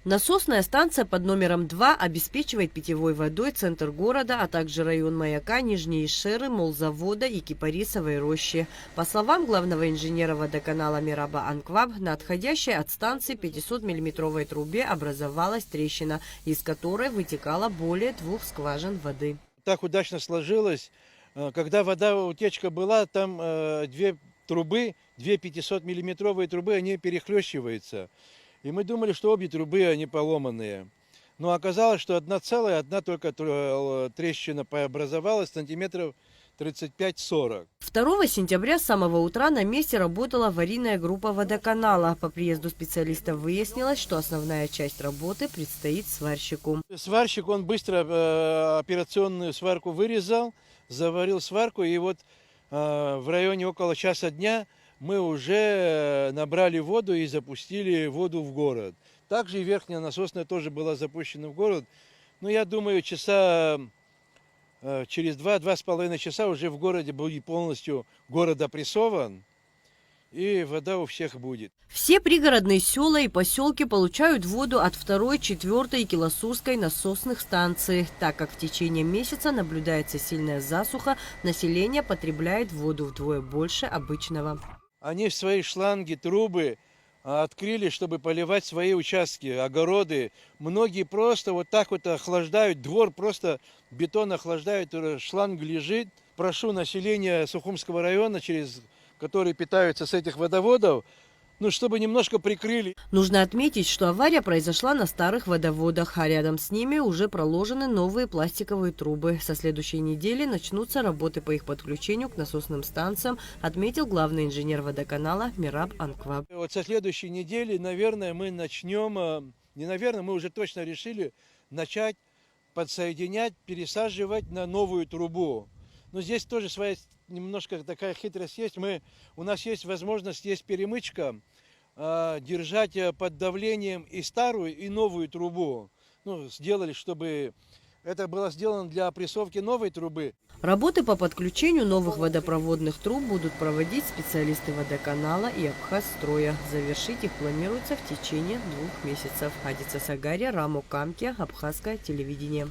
Насосная станция под номером 2 обеспечивает питьевой водой центр города, а также район Маяка, Нижние Шеры, молзавода и Кипарисовой рощи. По словам главного инженера водоканала Мираба Анкваб, на отходящей от станции 500-миллиметровой трубе образовалась трещина, из которой вытекало более 2 скважин воды. Так удачно сложилось, когда утечка была, там две трубы, две 500-миллиметровые трубы, они перехлещиваются. И мы думали, что обе трубы, они поломанные. Но оказалось, что одна целая, одна только трещина образовалась сантиметров 35-40. 2 сентября с самого утра на месте работала аварийная группа водоканала. По приезду специалистов выяснилось, что основная часть работы предстоит сварщику. Сварщик, он быстро операционную сварку вырезал, заварил сварку, и вот в районе около часа дня мы уже набрали воду и запустили воду в город. Также и верхняя насосная тоже была запущена в город. Но я думаю, часа через 2-2,5 часа уже в городе будет полностью город опрессован, и вода у всех будет. Все пригородные села и поселки получают воду от 2-й, 4-й и Килосурской насосных станций. Так как в течение месяца наблюдается сильная засуха, население потребляет воду вдвое больше обычного. Они свои шланги, трубы открыли, чтобы поливать свои участки, огороды. Многие просто вот так вот охлаждают двор, просто бетон охлаждают, шланг лежит. Прошу население Сухумского района, которые питаются с этих водоводов, чтобы немножко прикрыли. Нужно отметить, что авария произошла на старых водоводах, а рядом с ними уже проложены новые пластиковые трубы. Со следующей недели начнутся работы по их подключению к насосным станциям, отметил главный инженер водоканала Мираб Анкваб. Вот со следующей недели, наверное, мы начнем, мы уже точно решили начать подсоединять, пересаживать на новую трубу. Но здесь тоже своя немножко такая хитрость есть. У нас есть возможность, есть перемычка, держать под давлением и старую, и новую трубу. Сделали, чтобы это было сделано для опрессовки новой трубы. Работы по подключению новых водопроводных труб будут проводить специалисты водоканала и Абхазстроя. Завершить их планируется в течение 2 месяцев. Адица Сагария, Рамо Камки, Абхазское телевидение.